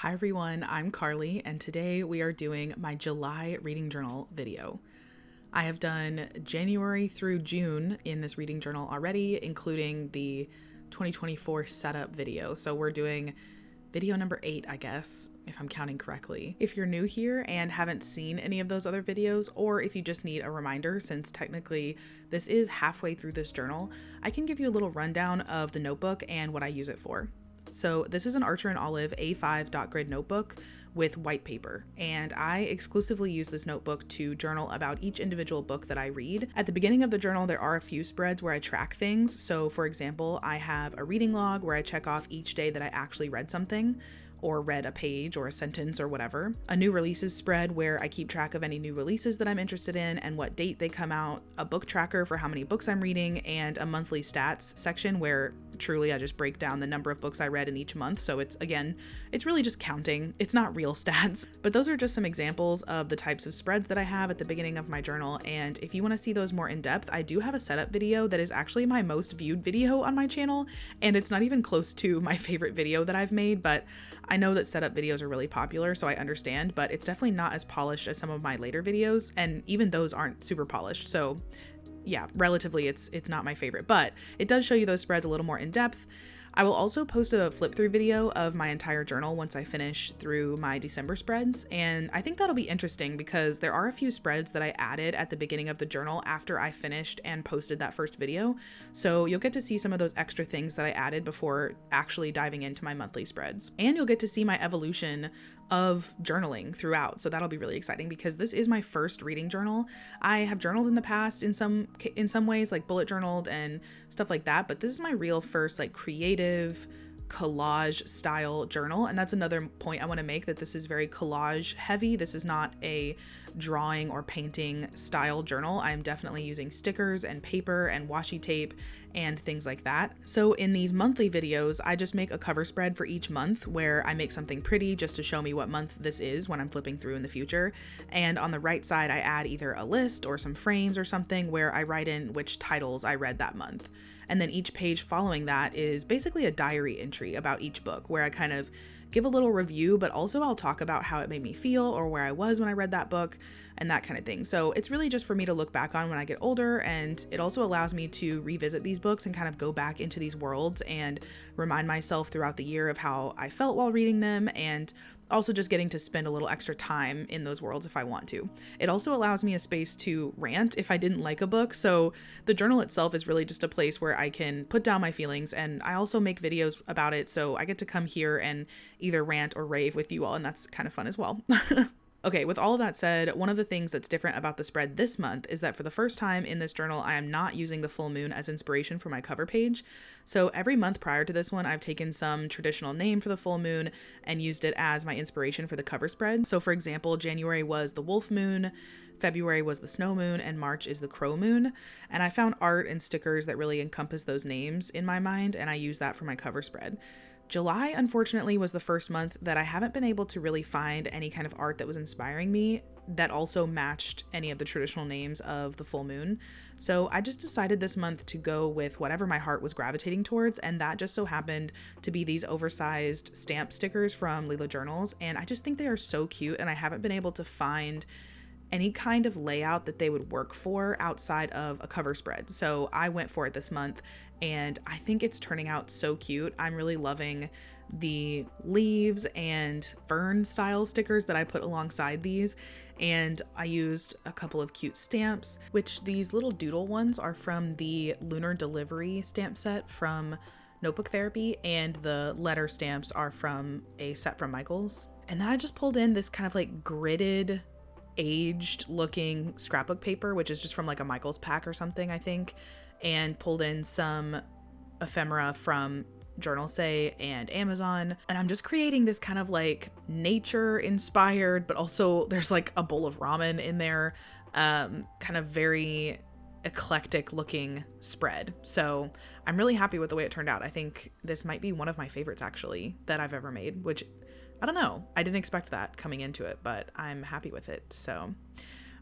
Hi everyone, I'm Carly, and today we are doing my July reading journal video. I have done January through June in this reading journal already, including the 2024 setup video. So we're doing video number 8, I guess, if I'm counting correctly. If you're new here and haven't seen any of those other videos, or if you just need a reminder, since technically this is halfway through this journal, I can give you a little rundown of the notebook and what I use it for. So this is an Archer&Olive A5 dot grid notebook with white paper, and I exclusively use this notebook to journal about each individual book that I read. At the beginning of the journal, there are a few spreads where I track things. So for example, I have a reading log where I check off each day that I actually read something, or read a page or a sentence or whatever. A new releases spread where I keep track of any new releases that I'm interested in and what date they come out, a book tracker for how many books I'm reading, and a monthly stats section where truly I just break down the number of books I read in each month. So it's really just counting. It's not real stats. But those are just some examples of the types of spreads that I have at the beginning of my journal. And if you want to see those more in depth, I do have a setup video that is actually my most viewed video on my channel. And it's not even close to my favorite video that I've made, but I know that setup videos are really popular, so I understand, but it's definitely not as polished as some of my later videos, and even those aren't super polished. So yeah, relatively it's not my favorite, but it does show you those spreads a little more in depth. I will also post a flip through video of my entire journal once I finish through my December spreads, and I think that'll be interesting because there are a few spreads that I added at the beginning of the journal after I finished and posted that first video, so you'll get to see some of those extra things that I added before actually diving into my monthly spreads. And you'll get to see my evolution of journaling throughout, so that'll be really exciting because this is my first reading journal. I have journaled in the past in some ways, like bullet journaled and stuff like that, but this is my real first like creative collage style journal. And that's another point I want to make, that this is very collage heavy. This is not a drawing or painting style journal. I'm definitely using stickers and paper and washi tape and things like that. So in these monthly videos, I just make a cover spread for each month where I make something pretty just to show me what month this is when I'm flipping through in the future. And on the right side, I add either a list or some frames or something where I write in which titles I read that month. And then each page following that is basically a diary entry about each book where I kind of give a little review, but also I'll talk about how it made me feel or where I was when I read that book and that kind of thing. So it's really just for me to look back on when I get older, and it also allows me to revisit these books and kind of go back into these worlds and remind myself throughout the year of how I felt while reading them, and also just getting to spend a little extra time in those worlds if I want to. It also allows me a space to rant if I didn't like a book. So the journal itself is really just a place where I can put down my feelings, and I also make videos about it. So I get to come here and either rant or rave with you all, and that's kind of fun as well. Okay, with all of that said, one of the things that's different about the spread this month is that for the first time in this journal, I am not using the full moon as inspiration for my cover page. So every month prior to this one, I've taken some traditional name for the full moon and used it as my inspiration for the cover spread. So for example, January was the wolf moon, February was the snow moon, and March is the crow moon. And I found art and stickers that really encompass those names in my mind, and I use that for my cover spread. July, unfortunately, was the first month that I haven't been able to really find any kind of art that was inspiring me that also matched any of the traditional names of the full moon. So I just decided this month to go with whatever my heart was gravitating towards, and that just so happened to be these oversized stamp stickers from Lila Journals, and I just think they are so cute, and I haven't been able to find any kind of layout that they would work for outside of a cover spread. So I went for it this month, and I think it's turning out so cute. I'm really loving the leaves and fern style stickers that I put alongside these, and I used a couple of cute stamps, which these little doodle ones are from the Lunar Delivery stamp set from Notebook Therapy, and the letter stamps are from a set from Michaels. And then I just pulled in this kind of like gridded, aged looking scrapbook paper, which is just from like a Michaels pack or something, I think, and pulled in some ephemera from Journal Say and Amazon. And I'm just creating this kind of like nature inspired, but also there's like a bowl of ramen in there, kind of very eclectic looking spread. So I'm really happy with the way it turned out. I think this might be one of my favorites actually that I've ever made, which I don't know. I didn't expect that coming into it, but I'm happy with it. So,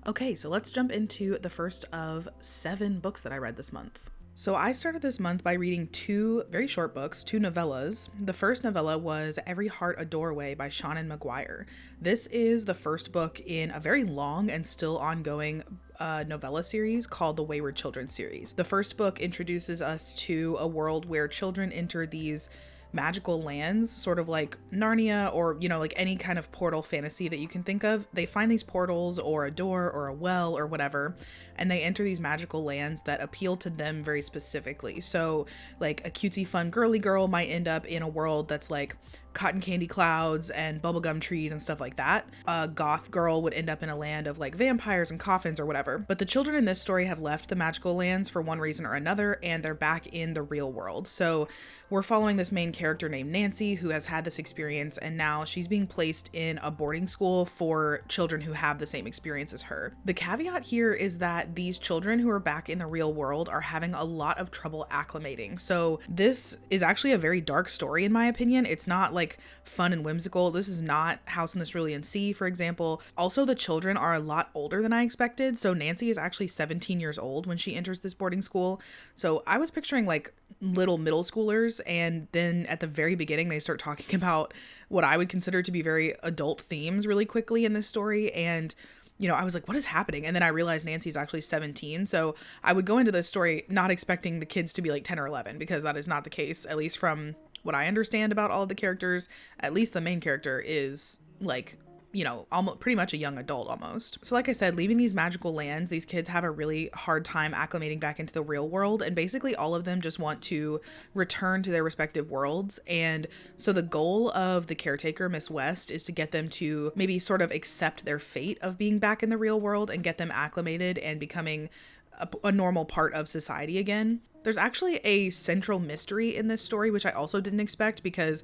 okay, so let's jump into the first of 7 books that I read this month. So I started this month by reading two very short books, two novellas. The first novella was Every Heart a Doorway by Seanan McGuire. This is the first book in a very long and still ongoing novella series called the Wayward Children series. The first book introduces us to a world where children enter these magical lands, sort of like Narnia or, like any kind of portal fantasy that you can think of. They find these portals or a door or a well or whatever, and they enter these magical lands that appeal to them very specifically. So like a cutesy fun girly girl might end up in a world that's like cotton candy clouds and bubblegum trees and stuff like that. A goth girl would end up in a land of like vampires and coffins or whatever. But the children in this story have left the magical lands for one reason or another, and they're back in the real world. So we're following this main character named Nancy, who has had this experience, and now she's being placed in a boarding school for children who have the same experience as her. The caveat here is that these children who are back in the real world are having a lot of trouble acclimating. So this is actually a very dark story in my opinion. It's not like fun and whimsical. This is not House in the Cerulean Sea, for example. Also, the children are a lot older than I expected. So Nancy is actually 17 years old when she enters this boarding school. So I was picturing like little middle schoolers, and then at the very beginning they start talking about what I would consider to be very adult themes really quickly in this story, and I was like, what is happening? And then I realized Nancy's actually 17. So I would go into this story not expecting the kids to be like 10 or 11, because that is not the case, at least from what I understand about all of the characters. At least the main character is like, almost pretty much a young adult almost. So like I said, leaving these magical lands, these kids have a really hard time acclimating back into the real world, and basically all of them just want to return to their respective worlds. And so the goal of the caretaker, Miss West, is to get them to maybe sort of accept their fate of being back in the real world and get them acclimated and becoming a normal part of society again. There's actually a central mystery in this story, which I also didn't expect, because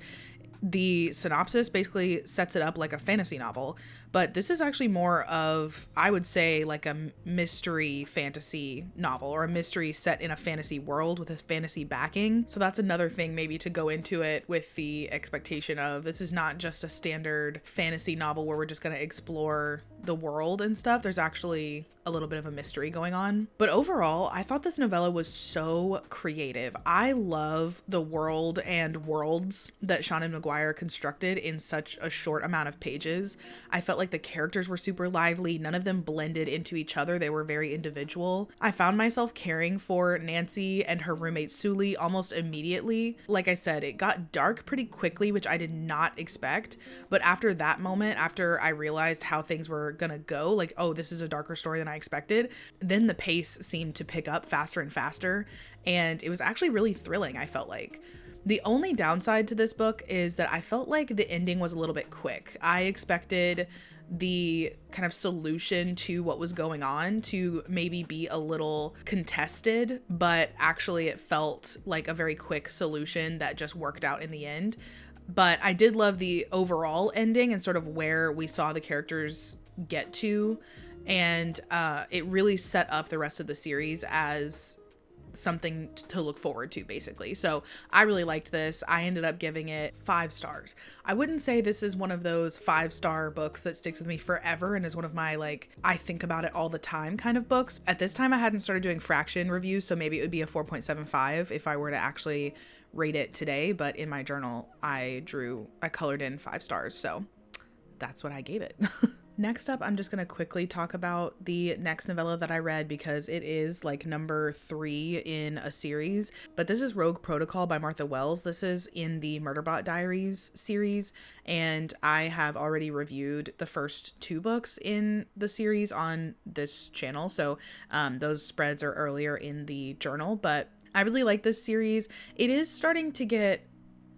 the synopsis basically sets it up like a fantasy novel, but this is actually more of, I would say, like a mystery fantasy novel, or a mystery set in a fantasy world with a fantasy backing. So that's another thing maybe to go into it with the expectation of this is not just a standard fantasy novel where we're just going to explore the world and stuff. There's actually a little bit of a mystery going on. But overall, I thought this novella was so creative. I love the world and worlds that Seanan McGuire constructed in such a short amount of pages. I felt like the characters were super lively. None of them blended into each other. They were very individual. I found myself caring for Nancy and her roommate Suli almost immediately. Like I said, it got dark pretty quickly, which I did not expect. But after that moment, after I realized how things were gonna go, like, oh, this is a darker story than I expected, then the pace seemed to pick up faster and faster, and it was actually really thrilling, I felt like. The only downside to this book is that I felt like the ending was a little bit quick. I expected the kind of solution to what was going on to maybe be a little contested, but actually it felt like a very quick solution that just worked out in the end. But I did love the overall ending and sort of where we saw the characters get to, and it really set up the rest of the series as something to look forward to, basically. So I really liked this. I ended up giving it 5 stars. I wouldn't say this is one of those 5-star books that sticks with me forever and is one of my, like, I think about it all the time kind of books. At this time I hadn't started doing fraction reviews, so maybe it would be a 4.75 if I were to actually rate it today, but in my journal I colored in 5 stars, so that's what I gave it. Next up, I'm just going to quickly talk about the next novella that I read, because it is like number 3 in a series. But this is Rogue Protocol by Martha Wells. This is in the Murderbot Diaries series, and I have already reviewed the first 2 books in the series on this channel. So those spreads are earlier in the journal, but I really like this series. It is starting to get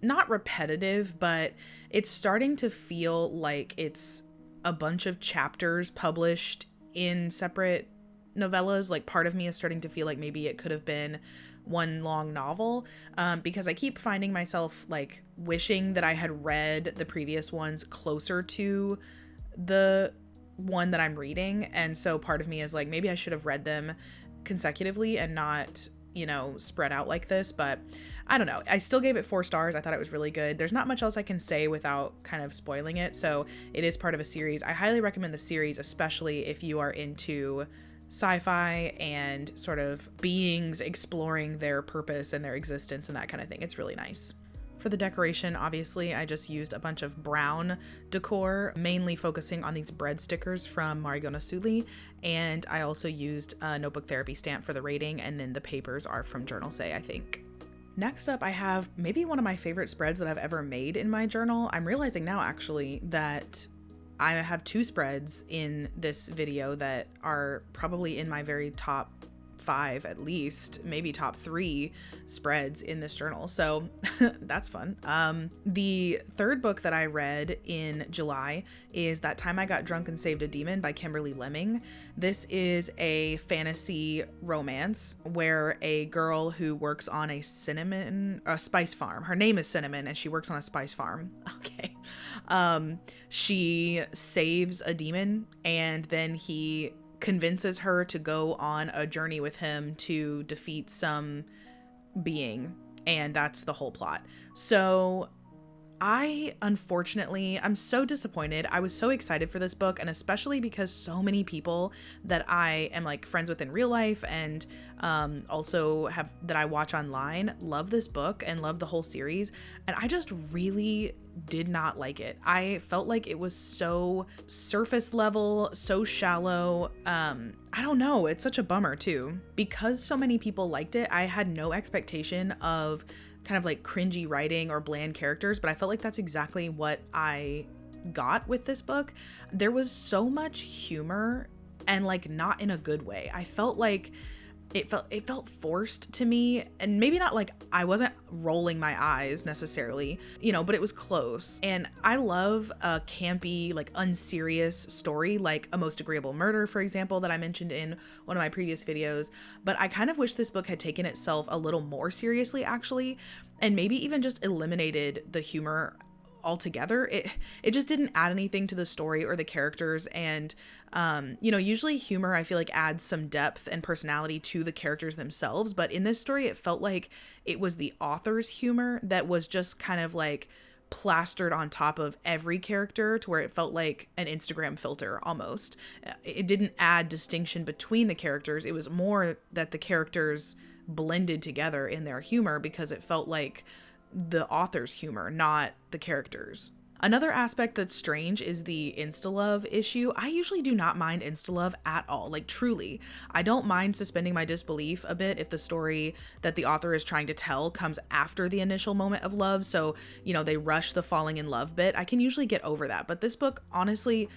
not repetitive, but it's starting to feel like it's a bunch of chapters published in separate novellas. Like, part of me is starting to feel like maybe it could have been one long novel, because I keep finding myself like wishing that I had read the previous ones closer to the one that I'm reading. And so part of me is like, maybe I should have read them consecutively and not, spread out like this. But I don't know. I still gave it 4 stars. I thought it was really good. There's not much else I can say without kind of spoiling it. So it is part of a series. I highly recommend the series, especially if you are into sci-fi and sort of beings exploring their purpose and their existence and that kind of thing. It's really nice. For the decoration, obviously, I just used a bunch of brown decor, mainly focusing on these bread stickers from Marigona Suli, and I also used a notebook therapy stamp for the rating, and then the papers are from Journal Say, I think. Next up, I have maybe one of my favorite spreads that I've ever made in my journal. I'm realizing now, actually, that I have 2 spreads in this video that are probably in my very top 5, at least, maybe top 3 spreads in this journal. So that's fun. The third book that I read in July is That Time I Got Drunk and Saved a Demon by Kimberly Lemming. This is a fantasy romance where a girl who works on a spice farm. Her name is Cinnamon and she works on a spice farm. Okay. She saves a demon and then he convinces her to go on a journey with him to defeat some being, and that's the whole plot. So I'm so disappointed. I was so excited for this book, and especially because so many people that I am like friends with in real life and also that I watch online love this book and love the whole series, and I just really did not like it. I felt like it was so surface level, so shallow. I don't know, it's such a bummer too. Because so many people liked it, I had no expectation of kind of like cringy writing or bland characters, but I felt like that's exactly what I got with this book. There was so much humor, and like not in a good way. I felt like it felt forced to me, and maybe not like I wasn't rolling my eyes necessarily, but it was close. And I love a campy, like unserious story like A Most Agreeable Murder, for example, that I mentioned in one of my previous videos. But I kind of wish this book had taken itself a little more seriously, actually, and maybe even just eliminated the humor altogether. It just didn't add anything to the story or the characters, and usually humor I feel like adds some depth and personality to the characters themselves, but in this story it felt like it was the author's humor that was just kind of like plastered on top of every character to where it felt like an Instagram filter almost. It didn't add distinction between the characters. It was more that the characters blended together in their humor because it felt like the author's humor, not the characters. Another aspect that's strange is the insta-love issue. I usually do not mind insta-love at all, like truly. I don't mind suspending my disbelief a bit if the story that the author is trying to tell comes after the initial moment of love, so, they rush the falling in love bit. I can usually get over that, but this book, honestly,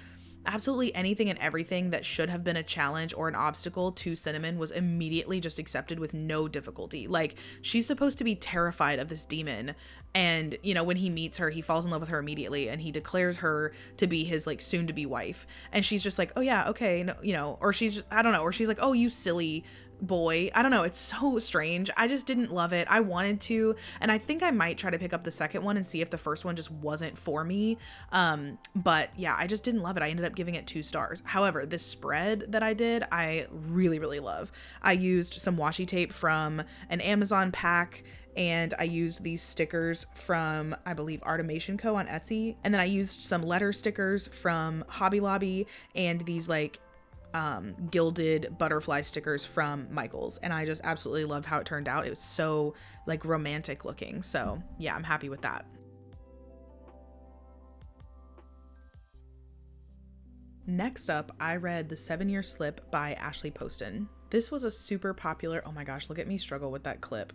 absolutely anything and everything that should have been a challenge or an obstacle to Cinnamon was immediately just accepted with no difficulty. Like, she's supposed to be terrified of this demon, and when he meets her, he falls in love with her immediately, and he declares her to be his like soon to be wife, and she's just like, oh yeah, okay, no, or she's just, I don't know, or she's like, oh, you silly boy. I don't know, it's so strange. I just didn't love it. I wanted to, and I think I might try to pick up the second one and see if the first one just wasn't for me. But yeah, I just didn't love it. I ended up giving it 2 stars. However, this spread that I did, I really, really love. I used some washi tape from an Amazon pack, and I used these stickers from, I believe, Artimation Co. on Etsy, and then I used some letter stickers from Hobby Lobby, and these like gilded butterfly stickers from Michaels, and I just absolutely loved how it turned out. It was so like romantic looking, so yeah, I'm happy with that. Next up, I read The 7-Year Slip by Ashley Poston. This was a super popular, oh my gosh, look at me struggle with that clip.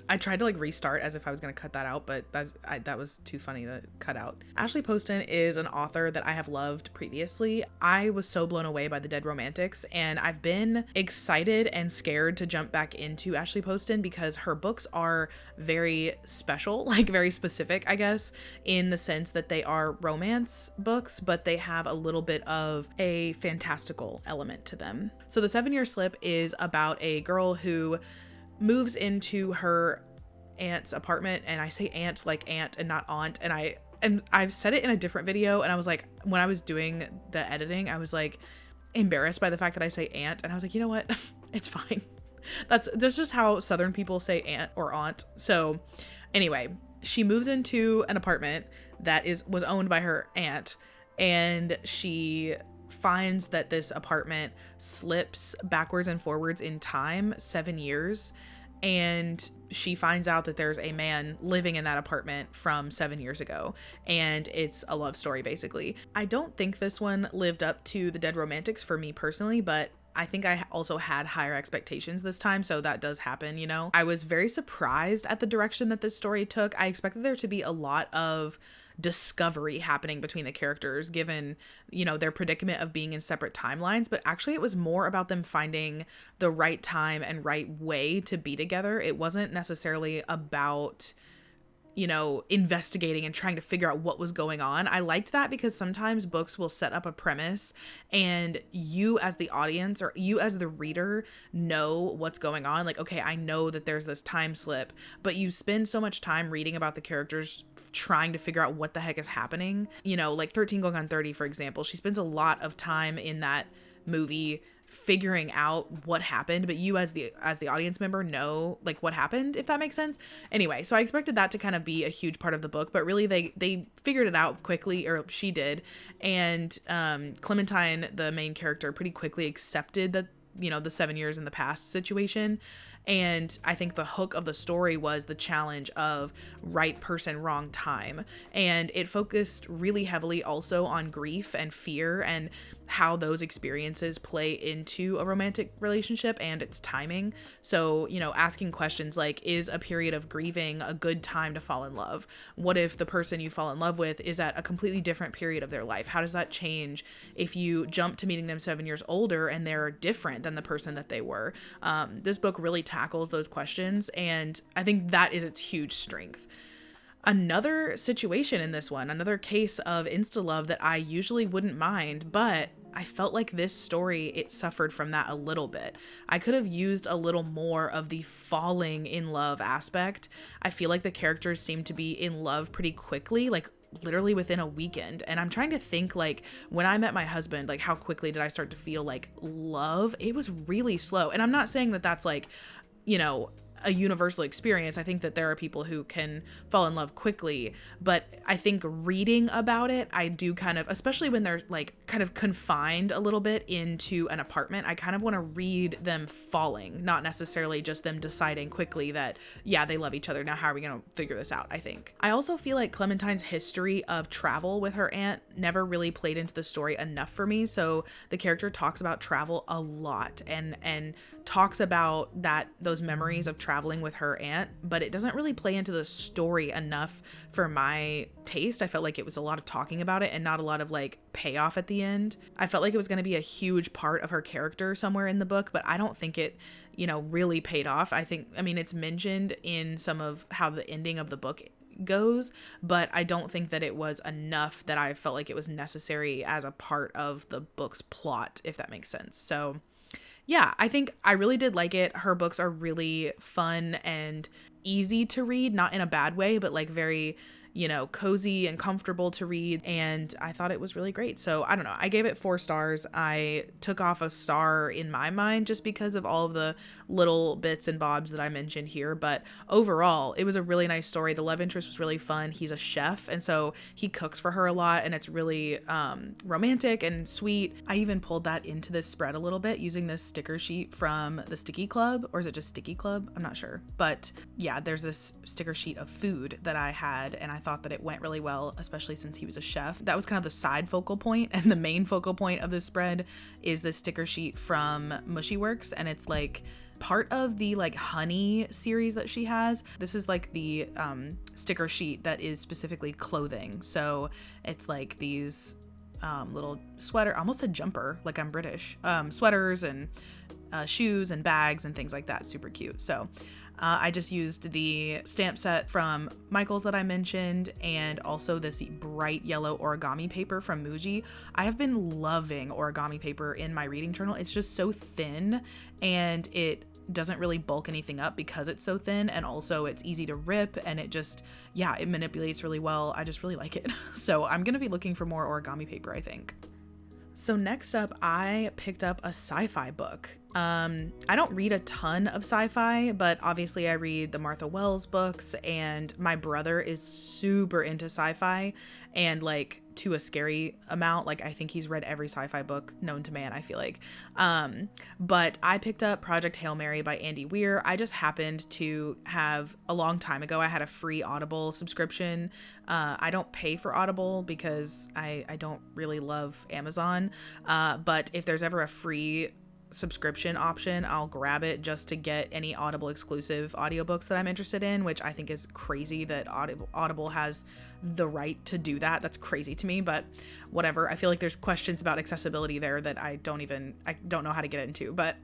I tried to like restart as if I was going to cut that out, but that was too funny to cut out. Ashley Poston is an author that I have loved previously. I was so blown away by The Dead Romantics, and I've been excited and scared to jump back into Ashley Poston because her books are very special, like very specific, I guess, in the sense that they are romance books, but they have a little bit of a fantastical element to them. So The 7-Year Slip is about a girl who moves into her aunt's apartment, and I say aunt like aunt and not aunt, and I've said it in a different video, and I was like, when I was doing the editing, I was like embarrassed by the fact that I say aunt, and I was like, you know what, it's fine. That's just how Southern people say aunt or aunt. So anyway, she moves into an apartment that was owned by her aunt, and she finds that this apartment slips backwards and forwards in time 7 years, and she finds out that there's a man living in that apartment from 7 years ago, and it's a love story basically. I don't think this one lived up to the Dead Romantics for me personally, but I think I also had higher expectations this time, so that does happen, you know. I was very surprised at the direction that this story took. I expected there to be a lot of discovery happening between the characters, given, you know, their predicament of being in separate timelines, but actually it was more about them finding the right time and right way to be together. It wasn't necessarily about, you know, investigating and trying to figure out what was going on. I liked that because sometimes books will set up a premise and you as the audience or you as the reader know what's going on. Like, okay, I know that there's this time slip, but you spend so much time reading about the characters trying to figure out what the heck is happening. You know, like 13 Going on 30, for example, she spends a lot of time in that movie figuring out what happened, but you as the audience member know like what happened, if that makes sense. Anyway, so I expected that to kind of be a huge part of the book, but really they figured it out quickly, or she did, and Clementine, the main character, pretty quickly accepted that, you know, the 7 years in the past situation. And I think the hook of the story was the challenge of right person, wrong time. And it focused really heavily also on grief and fear and how those experiences play into a romantic relationship and its timing. So, you know, asking questions like, is a period of grieving a good time to fall in love? What if the person you fall in love with is at a completely different period of their life? How does that change if you jump to meeting them 7 years older and they're different than the person that they were? This book really tackles those questions, and I think that is its huge strength. Another situation in this one, another case of insta-love that I usually wouldn't mind, but I felt like this story, it suffered from that a little bit. I could have used a little more of the falling in love aspect. I feel like the characters seem to be in love pretty quickly, like literally within a weekend. And I'm trying to think, like, when I met my husband, like, how quickly did I start to feel like love? It was really slow. And I'm not saying that that's like, you know, a universal experience. I think that there are people who can fall in love quickly, but I think reading about it, I do kind of, especially when they're like kind of confined a little bit into an apartment, I kind of want to read them falling, not necessarily just them deciding quickly that, yeah, they love each other. Now, how are we going to figure this out? I think. I also feel like Clementine's history of travel with her aunt never really played into the story enough for me. So the character talks about travel a lot and talks about those memories of traveling with her aunt, but it doesn't really play into the story enough for my taste. I felt like it was a lot of talking about it and not a lot of like payoff at the end. I felt like it was going to be a huge part of her character somewhere in the book, but I don't think it, you know, really paid off. I mean, it's mentioned in some of how the ending of the book goes, but I don't think that it was enough that I felt like it was necessary as a part of the book's plot, if that makes sense. So yeah, I think I really did like it. Her books are really fun and easy to read, not in a bad way, but like very, you know, cozy and comfortable to read. And I thought it was really great. So I don't know. I gave it 4 stars. I took off a star in my mind just because of all of the little bits and bobs that I mentioned here. But overall, it was a really nice story. The love interest was really fun. He's a chef, and so he cooks for her a lot, and it's really romantic and sweet. I even pulled that into this spread a little bit using this sticker sheet from the Sticky Club, or is it just Sticky Club? I'm not sure. But yeah, there's this sticker sheet of food that I had, and I thought that it went really well, especially since he was a chef. That was kind of the side focal point, and the main focal point of this spread is this sticker sheet from Mushy Works, and it's like part of the like honey series that she has. This is like the sticker sheet that is specifically clothing. So it's like these little sweater, almost a jumper, like I'm British, sweaters and shoes and bags and things like that. Super cute. So I just used the stamp set from Michael's that I mentioned, and also this bright yellow origami paper from Muji. I have been loving origami paper in my reading journal. It's just so thin, and it doesn't really bulk anything up because it's so thin, and also it's easy to rip, and it just, yeah, it manipulates really well. I just really like it. So I'm gonna be looking for more origami paper, I think. So next up, I picked up a sci-fi book. I don't read a ton of sci-fi, but obviously I read the Martha Wells books, and my brother is super into sci-fi, and like to a scary amount. Like, I think he's read every sci-fi book known to man, I feel like. But I picked up Project Hail Mary by Andy Weir. I just happened to have, a long time ago, I had a free Audible subscription. I don't pay for Audible because I don't really love Amazon. But if there's ever a free subscription option, I'll grab it just to get any Audible exclusive audiobooks that I'm interested in, which I think is crazy that Audible has the right to do that. That's crazy to me, but whatever. I feel like there's questions about accessibility there that I don't know how to get into. But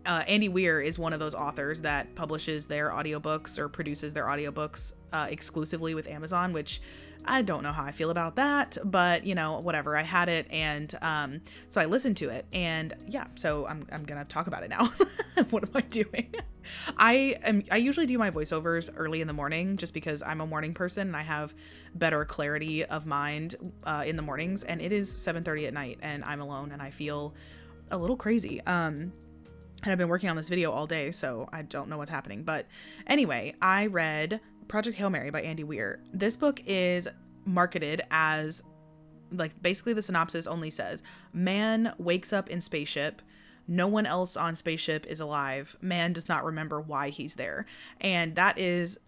Andy Weir is one of those authors that publishes their audiobooks or produces their audiobooks exclusively with Amazon, which I don't know how I feel about that, but whatever. I had it, and so I listened to it, and yeah, so I'm gonna talk about it now. What am I doing? I usually do my voiceovers early in the morning just because I'm a morning person and I have better clarity of mind in the mornings, and it is 7:30 at night and I'm alone and I feel a little crazy. And I've been working on this video all day, so I don't know what's happening. But anyway, I read Project Hail Mary by Andy Weir. This book is marketed as, like, basically the synopsis only says, man wakes up in spaceship. No one else on spaceship is alive. Man does not remember why he's there. And that is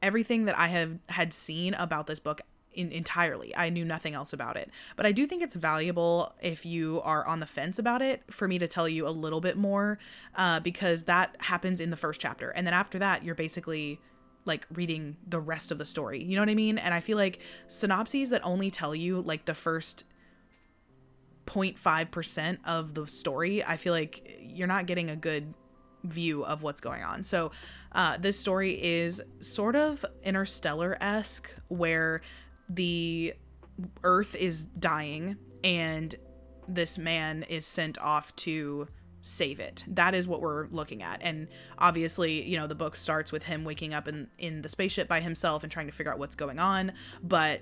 everything that I had seen about this book entirely. I knew nothing else about it. But I do think it's valuable, if you are on the fence about it, for me to tell you a little bit more, because that happens in the first chapter. And then after that, you're basically like reading the rest of the story. You know what I mean? And I feel like synopses that only tell you like the first 0.5% of the story, I feel like you're not getting a good view of what's going on. So this story is sort of Interstellar-esque, where the Earth is dying and this man is sent off to save it. That is what we're looking at. And obviously, the book starts with him waking up in the spaceship by himself and trying to figure out what's going on. But,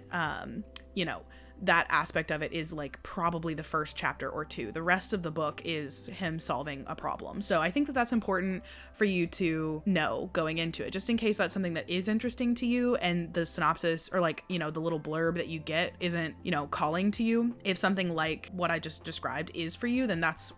that aspect of it is like probably the first chapter or two. The rest of the book is him solving a problem. So I think that that's important for you to know going into it, just in case that's something that is interesting to you and the synopsis or like, the little blurb that you get isn't, calling to you. If something like what I just described is for you, then that's,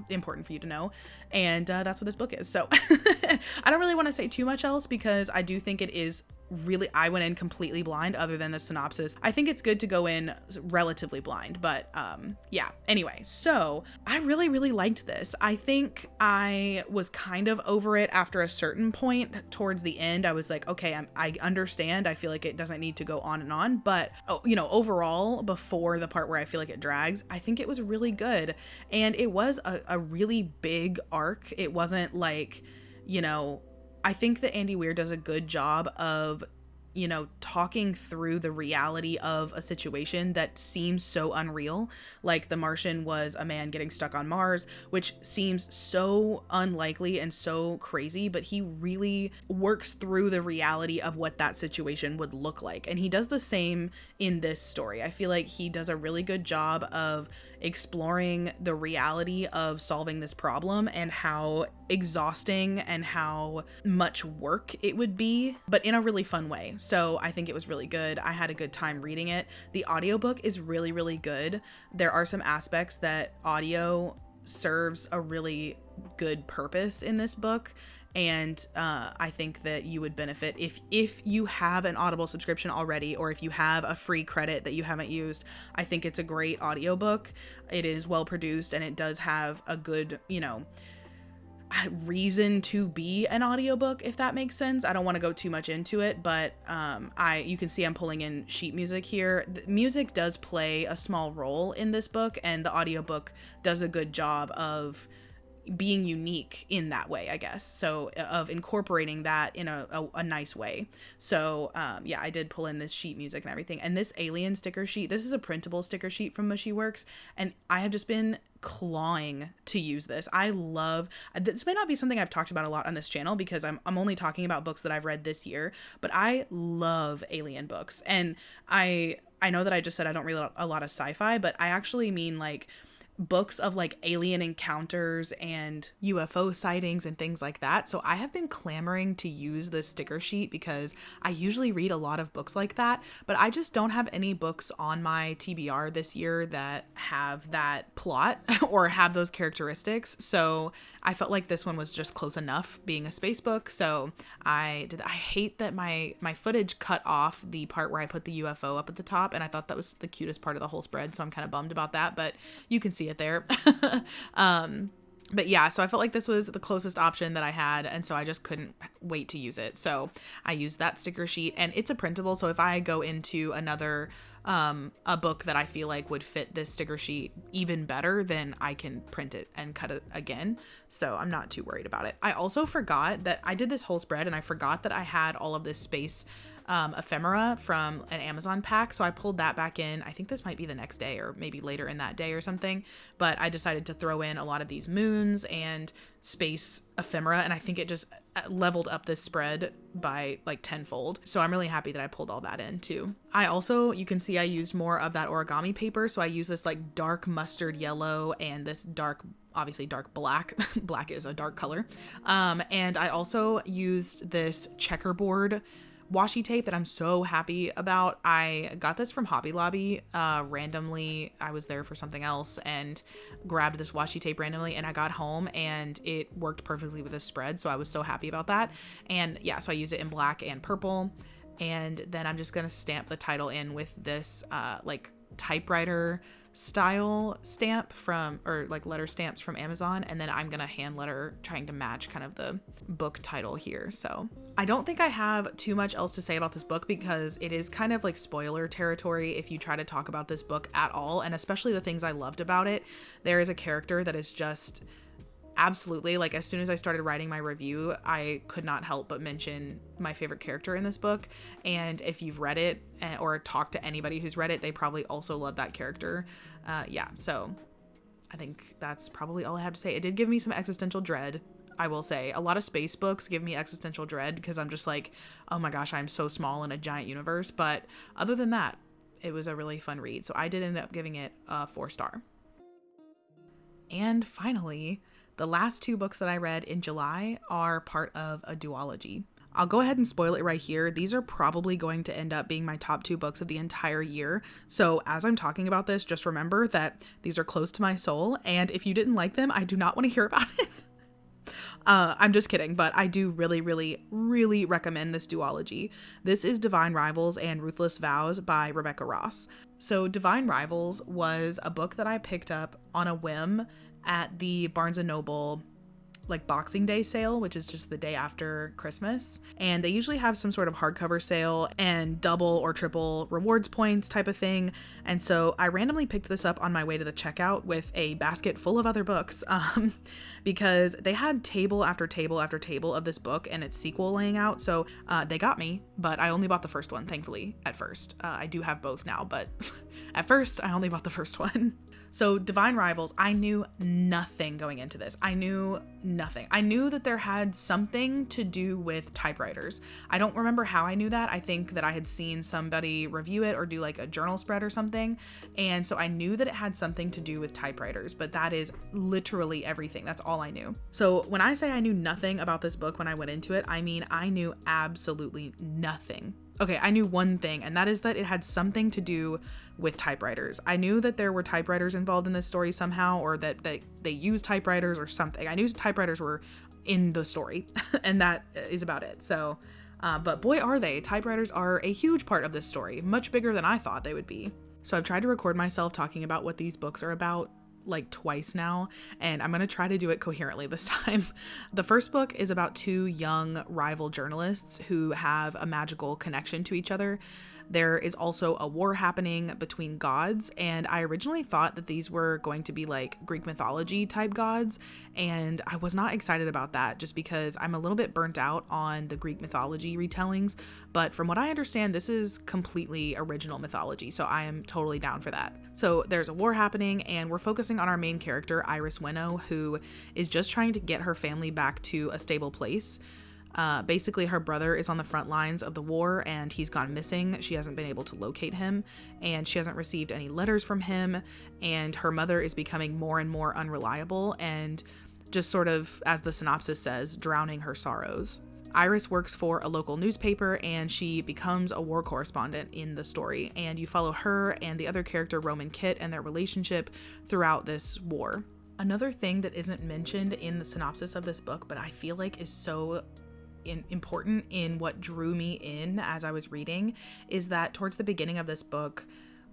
important for you to know. And that's what this book is. So I don't really want to say too much else because I do think it is really, I went in completely blind other than the synopsis. I think it's good to go in relatively blind, but yeah. Anyway, so I really, really liked this. I think I was kind of over it after a certain point towards the end. I was like, okay, I understand. I feel like it doesn't need to go on and on, but overall, before the part where I feel like it drags, I think it was really good. And it was a really big arc. It wasn't like, I think that Andy Weir does a good job of, talking through the reality of a situation that seems so unreal. Like The Martian was a man getting stuck on Mars, which seems so unlikely and so crazy, but he really works through the reality of what that situation would look like. And he does the same in this story. I feel like he does a really good job of exploring the reality of solving this problem and how exhausting and how much work it would be, but in a really fun way. So I think it was really good. I had a good time reading it. The audiobook is really, really good. There are some aspects that audio serves a really good purpose in this book. And I think that you would benefit if you have an Audible subscription already, or if you have a free credit that you haven't used. I think it's a great audiobook. It is well produced and it does have a good, reason to be an audiobook, if that makes sense. I don't want to go too much into it, but you can see I'm pulling in sheet music here. The music does play a small role in this book, and the audiobook does a good job of being unique in that way, I guess. So of incorporating that in a nice way. So yeah, I did pull in this sheet music and everything. And this alien sticker sheet, this is a printable sticker sheet from Mushy Works, and I have just been clawing to use this. This may not be something I've talked about a lot on this channel because I'm only talking about books that I've read this year, but I love alien books. And I know that I just said I don't read a lot of sci-fi, but I actually mean like books of like alien encounters and UFO sightings and things like that. So I have been clamoring to use this sticker sheet because I usually read a lot of books like that, but I just don't have any books on my TBR this year that have that plot or have those characteristics. So I felt like this one was just close enough being a space book. So I hate that my footage cut off the part where I put the UFO up at the top, and I thought that was the cutest part of the whole spread. So I'm kind of bummed about that, but you can see it there. But yeah, so I felt like this was the closest option that I had, and so I just couldn't wait to use it. So I used that sticker sheet, and it's a printable. So if I go into another a book that I feel like would fit this sticker sheet even better, then I can print it and cut it again. So I'm not too worried about it. I also forgot that I did this whole spread, and I forgot that I had all of this space ephemera from an Amazon pack. So I pulled that back in. I think this might be the next day or maybe later in that day or something, but I decided to throw in a lot of these moons and space ephemera, and I think it just leveled up this spread by like tenfold. So I'm really happy that I pulled all that in too. I also, you can see I used more of that origami paper. So I used this like dark mustard yellow and this dark, obviously dark black. Black is a dark color. And I also used this checkerboard washi tape that I'm so happy about. I got this from Hobby Lobby randomly. I was there for something else and grabbed this washi tape randomly, and I got home and it worked perfectly with this spread. So I was so happy about that. And yeah, so I used it in black and purple. And then I'm just going to stamp the title in with this like typewriter style stamp from, or like letter stamps from Amazon, and then I'm gonna hand letter trying to match kind of the book title here. So I don't think I have too much else to say about this book because it is kind of like spoiler territory if you try to talk about this book at all, and especially the things I loved about it. There is a character that is just absolutely, like, as soon as I started writing my review, I could not help but mention my favorite character in this book. And if you've read it or talked to anybody who's read it, they probably also love that character. Yeah, so I think that's probably all I have to say. It did give me some existential dread, I will say. A lot of space books give me existential dread because I'm just like, oh my gosh, I'm so small in a giant universe. But other than that, it was a really fun read. So I did end up giving it a 4-star. And finally, the last 2 books that I read in July are part of a duology. I'll go ahead and spoil it right here. These are probably going to end up being my top 2 books of the entire year. So as I'm talking about this, just remember that these are close to my soul. And if you didn't like them, I do not want to hear about it. I'm just kidding, but I do really, really, really recommend this duology. This is Divine Rivals and Ruthless Vows by Rebecca Ross. So Divine Rivals was a book that I picked up on a whim at the Barnes & Noble like Boxing Day sale, which is just the day after Christmas. And they usually have some sort of hardcover sale and double or triple rewards points type of thing. And so I randomly picked this up on my way to the checkout with a basket full of other books because they had table after table after table of this book and its sequel laying out. So they got me, but I only bought the first one, thankfully, at first. I do have both now, but at first I only bought the first one. So Divine Rivals, I knew nothing going into this. I knew nothing. I knew that there had something to do with typewriters. I don't remember how I knew that. I think that I had seen somebody review it or do like a journal spread or something. And so I knew that it had something to do with typewriters, but that is literally everything. That's all I knew. So when I say I knew nothing about this book when I went into it, I mean I knew absolutely nothing. Okay, I knew one thing, and that is that it had something to do with typewriters. I knew that there were typewriters involved in this story somehow, or that they used typewriters or something. I knew typewriters were in the story, and that is about it. So, but boy, are they. Typewriters are a huge part of this story, much bigger than I thought they would be. So I've tried to record myself talking about what these books are about like twice now, and I'm going to try to do it coherently this time. The first book is about 2 young rival journalists who have a magical connection to each other. There is also a war happening between gods, and I originally thought that these were going to be like Greek mythology type gods, and I was not excited about that just because I'm a little bit burnt out on the Greek mythology retellings, but from what I understand, this is completely original mythology, so I am totally down for that. So there's a war happening, and we're focusing on our main character, Iris Winnow, who is just trying to get her family back to a stable place. Basically, her brother is on the front lines of the war and he's gone missing. She hasn't been able to locate him and she hasn't received any letters from him. And her mother is becoming more and more unreliable and just sort of, as the synopsis says, drowning her sorrows. Iris works for a local newspaper and she becomes a war correspondent in the story. And you follow her and the other character, Roman Kit, and their relationship throughout this war. Another thing that isn't mentioned in the synopsis of this book, but I feel like is so important in what drew me in as I was reading, is that towards the beginning of this book,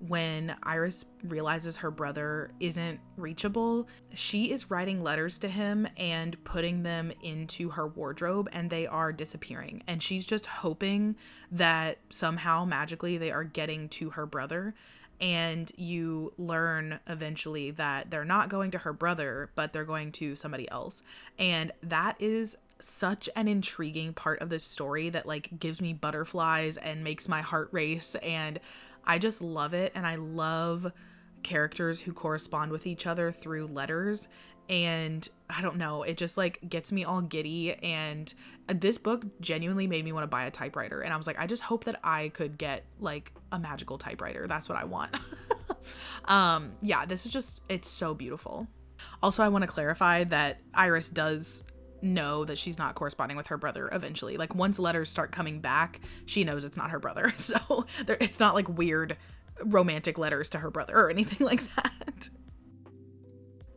when Iris realizes her brother isn't reachable, she is writing letters to him and putting them into her wardrobe, and they are disappearing. And she's just hoping that somehow magically they are getting to her brother. And you learn eventually that they're not going to her brother, but they're going to somebody else. And that is such an intriguing part of this story that like gives me butterflies and makes my heart race, and I just love it. And I love characters who correspond with each other through letters, and I don't know, it just like gets me all giddy. And this book genuinely made me want to buy a typewriter, and I was like, I just hope that I could get like a magical typewriter. That's what I want. Yeah, this is just, it's so beautiful. Also, I want to clarify that Iris does know that she's not corresponding with her brother eventually. Like once letters start coming back, she knows it's not her brother. So it's not like weird romantic letters to her brother or anything like that.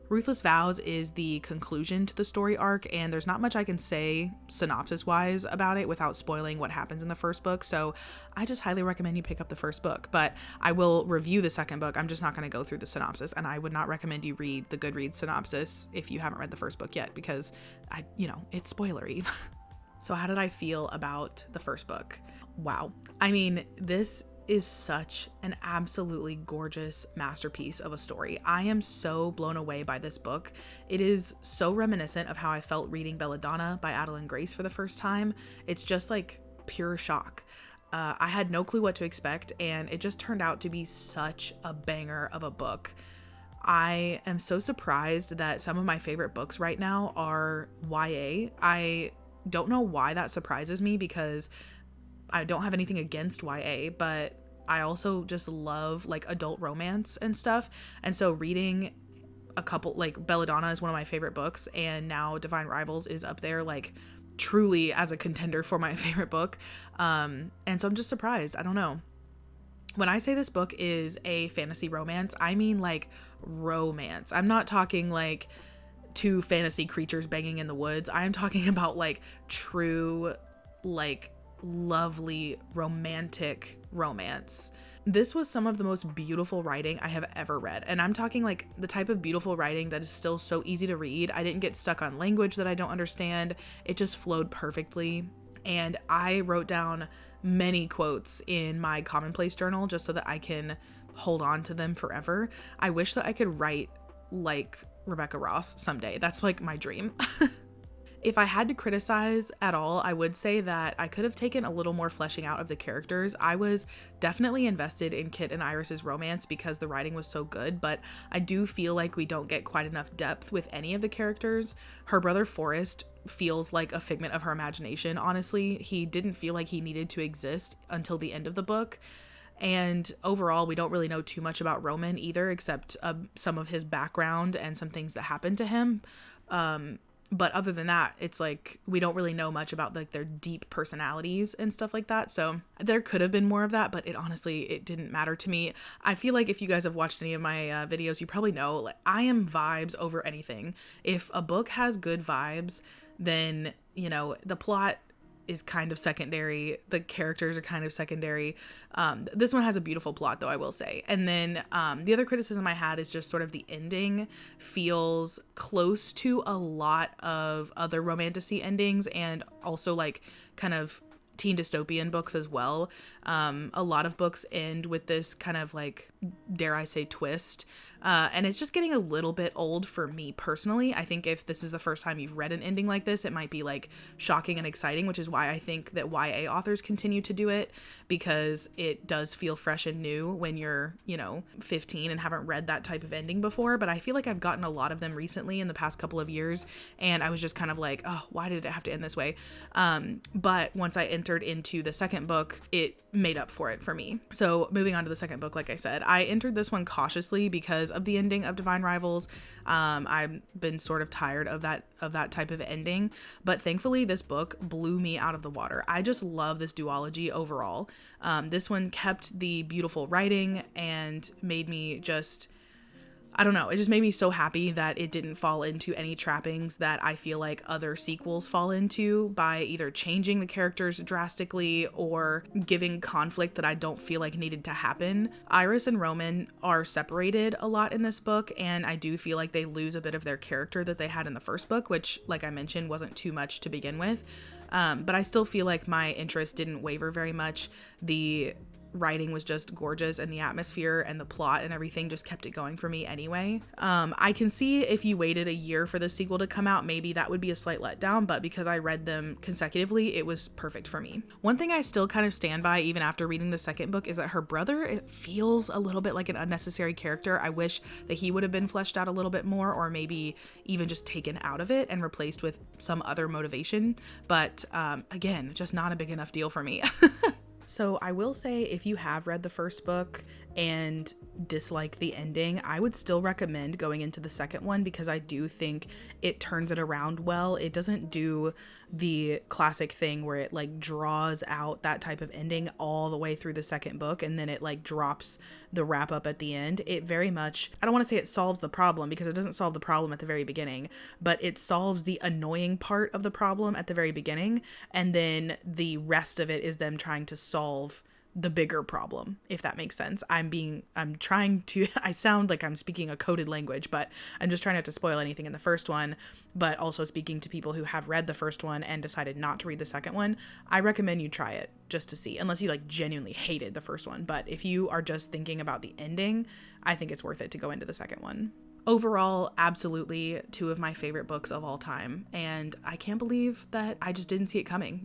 Ruthless Vows is the conclusion to the story arc, and there's not much I can say synopsis wise about it without spoiling what happens in the first book. So I just highly recommend you pick up the first book, but I will review the second book. I'm just not going to go through the synopsis, and I would not recommend you read the Goodreads synopsis if you haven't read the first book yet, because it's spoilery. So how did I feel about the first book? Wow. I mean, this is such an absolutely gorgeous masterpiece of a story. I am so blown away by this book. It is so reminiscent of how I felt reading Belladonna by Adeline Grace for the first time. It's just like pure shock. I had no clue what to expect, and it just turned out to be such a banger of a book. I am so surprised that some of my favorite books right now are YA. I don't know why that surprises me, because I don't have anything against YA, but I also just love like adult romance and stuff. And so reading a couple, like Belladonna is one of my favorite books, and now Divine Rivals is up there like truly as a contender for my favorite book. And so I'm just surprised. I don't know. When I say this book is a fantasy romance, I mean like romance. I'm not talking like two fantasy creatures banging in the woods. I am talking about like true, like lovely romantic romance. This was some of the most beautiful writing I have ever read, and I'm talking like the type of beautiful writing that is still so easy to read. I didn't get stuck on language that I don't understand. It just flowed perfectly, and I wrote down many quotes in my commonplace journal just so that I can hold on to them forever. I wish that I could write like Rebecca Ross someday. That's like my dream. If I had to criticize at all, I would say that I could have taken a little more fleshing out of the characters. I was definitely invested in Kit and Iris's romance because the writing was so good, but I do feel like we don't get quite enough depth with any of the characters. Her brother Forrest feels like a figment of her imagination, honestly. He didn't feel like he needed to exist until the end of the book. And overall, we don't really know too much about Roman either, except some of his background and some things that happened to him. But other than that, it's like we don't really know much about like their deep personalities and stuff like that. So there could have been more of that, but it didn't matter to me. I feel like if you guys have watched any of my videos, you probably know like I am vibes over anything. If a book has good vibes, then, the plot is kind of secondary. The characters are kind of secondary. This one has a beautiful plot, though, I will say. And then the other criticism I had is just sort of the ending feels close to a lot of other romantasy endings, and also like kind of teen dystopian books as well. A lot of books end with this kind of like, dare I say, twist And it's just getting a little bit old for me personally. I think if this is the first time you've read an ending like this, it might be like shocking and exciting, which is why I think that YA authors continue to do it, because it does feel fresh and new when you're, 15 and haven't read that type of ending before. But I feel like I've gotten a lot of them recently in the past couple of years, and I was just kind of like, oh, why did it have to end this way? But once I entered into the second book, it made up for it for me. So moving on to the second book, like I said, I entered this one cautiously because of the ending of Divine Rivals. I've been sort of tired of that type of ending, but thankfully this book blew me out of the water. I just love this duology overall. This one kept the beautiful writing and made me just, I don't know, it just made me so happy that it didn't fall into any trappings that I feel like other sequels fall into by either changing the characters drastically or giving conflict that I don't feel like needed to happen. Iris and Roman are separated a lot in this book, and I do feel like they lose a bit of their character that they had in the first book, which, like I mentioned, wasn't too much to begin with. But I still feel like my interest didn't waver very much. The writing was just gorgeous, and the atmosphere and the plot and everything just kept it going for me anyway. I can see if you waited a year for the sequel to come out, maybe that would be a slight letdown, but because I read them consecutively, it was perfect for me. One thing I still kind of stand by even after reading the second book is that her brother, it feels a little bit like an unnecessary character. I wish that he would have been fleshed out a little bit more, or maybe even just taken out of it and replaced with some other motivation, but again, just not a big enough deal for me. So I will say, if you have read the first book and dislike the ending, I would still recommend going into the second one, because I do think it turns it around well. It doesn't do the classic thing where it like draws out that type of ending all the way through the second book and then it like drops the wrap up at the end. It very much, I don't want to say it solves the problem, because it doesn't solve the problem at the very beginning, but it solves the annoying part of the problem at the very beginning, and then the rest of it is them trying to solve the bigger problem, if that makes sense. I'm trying to, I sound like I'm speaking a coded language, but I'm just trying not to spoil anything in the first one, but also speaking to people who have read the first one and decided not to read the second one. I recommend you try it just to see, unless you like genuinely hated the first one. But if you are just thinking about the ending, I think it's worth it to go into the second one. Overall, absolutely two of my favorite books of all time, and I can't believe that I just didn't see it coming,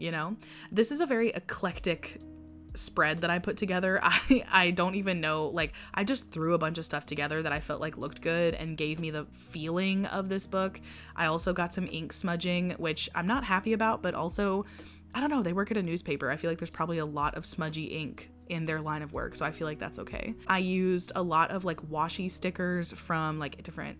This is a very eclectic spread that I put together. I don't even know, like, I just threw a bunch of stuff together that I felt like looked good and gave me the feeling of this book. I also got some ink smudging, which I'm not happy about, but also, I don't know, they work at a newspaper. I feel like there's probably a lot of smudgy ink in their line of work, so I feel like that's okay. I used a lot of like washi stickers from like different,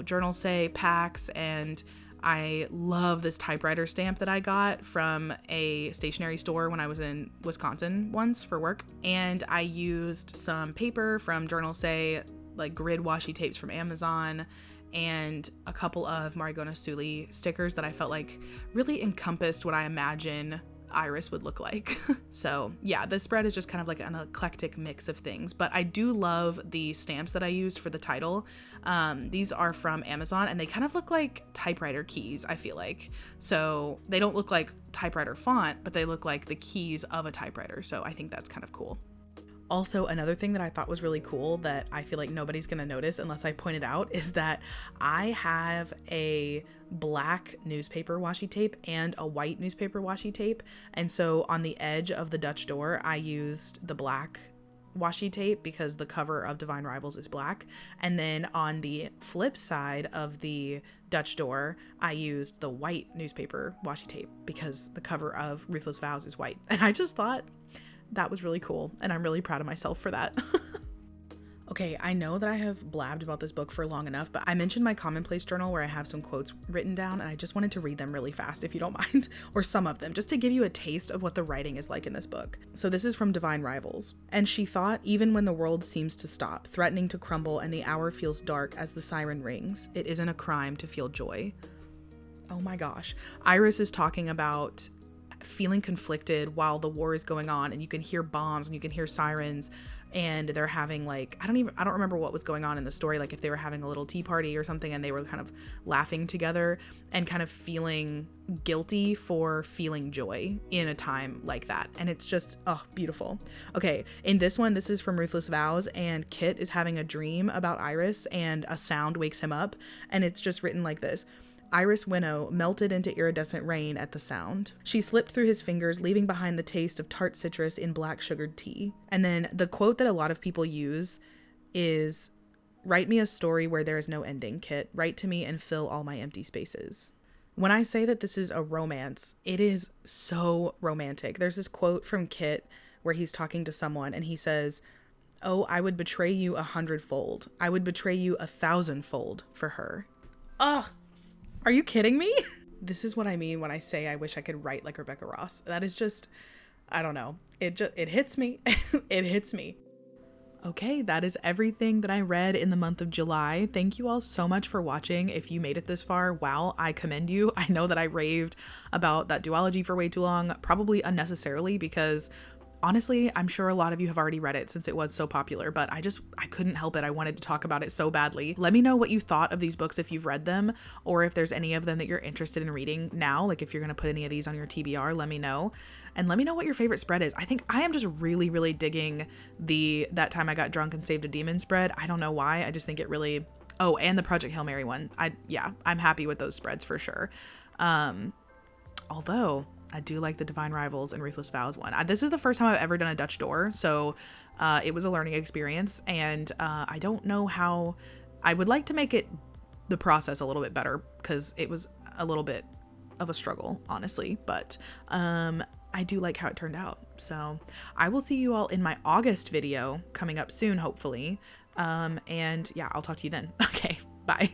Journal Say packs, and I love this typewriter stamp that I got from a stationery store when I was in Wisconsin once for work. And I used some paper from Journal Say, like grid washi tapes from Amazon, and a couple of Marigona Sully stickers that I felt like really encompassed what I imagine Iris would look like. So yeah, this spread is just kind of like an eclectic mix of things, but I do love the stamps that I used for the title. These are from Amazon, and they kind of look like typewriter keys, I feel like. So they don't look like typewriter font, but they look like the keys of a typewriter. So I think that's kind of cool. Also, another thing that I thought was really cool that I feel like nobody's gonna notice unless I point it out is that I have a black newspaper washi tape and a white newspaper washi tape. And so on the edge of the Dutch door, I used the black washi tape because the cover of Divine Rivals is black. And then on the flip side of the Dutch door, I used the white newspaper washi tape because the cover of Ruthless Vows is white. And I just thought that was really cool, and I'm really proud of myself for that. Okay, I know that I have blabbed about this book for long enough, but I mentioned my commonplace journal where I have some quotes written down, and I just wanted to read them really fast if you don't mind, or some of them, just to give you a taste of what the writing is like in this book. So this is from Divine Rivals. And she thought, even when the world seems to stop, threatening to crumble, and the hour feels dark as the siren rings, it isn't a crime to feel joy. Oh my gosh. Iris is talking about feeling conflicted while the war is going on, and you can hear bombs and you can hear sirens and they're having like, I don't remember what was going on in the story, like if they were having a little tea party or something, and they were kind of laughing together and kind of feeling guilty for feeling joy in a time like that. And it's just, oh, beautiful. Okay, in this one, this is from Ruthless Vows, and Kit is having a dream about Iris and a sound wakes him up, and it's just written like this: Iris Winnow melted into iridescent rain at the sound. She slipped through his fingers, leaving behind the taste of tart citrus in black sugared tea. And then the quote that a lot of people use is, "Write me a story where there is no ending, Kit. Write to me and fill all my empty spaces." When I say that this is a romance, it is so romantic. There's this quote from Kit where he's talking to someone and he says, "Oh, I would betray you 100-fold. I would betray you 1,000-fold for her." Ugh. Are you kidding me? This is what I mean when I say I wish I could write like Rebecca Ross. That is just, I don't know. It hits me. It hits me. Okay, that is everything that I read in the month of July. Thank you all so much for watching. If you made it this far, wow, I commend you. I know that I raved about that duology for way too long, probably unnecessarily, because honestly, I'm sure a lot of you have already read it since it was so popular, but I couldn't help it. I wanted to talk about it so badly. Let me know what you thought of these books if you've read them, or if there's any of them that you're interested in reading now. Like if you're going to put any of these on your TBR, let me know. And let me know what your favorite spread is. I think I am just really, really digging That Time I Got Drunk and Saved a Demon spread. I don't know why. I just think it really, oh, and the Project Hail Mary one. I'm happy with those spreads for sure. Although I do like the Divine Rivals and Ruthless Vows one. This is the first time I've ever done a Dutch door, so it was a learning experience, and I don't know how. I would like to make the process a little bit better, because it was a little bit of a struggle, honestly, but I do like how it turned out. So I will see you all in my August video coming up soon, hopefully, and yeah, I'll talk to you then. Okay, bye.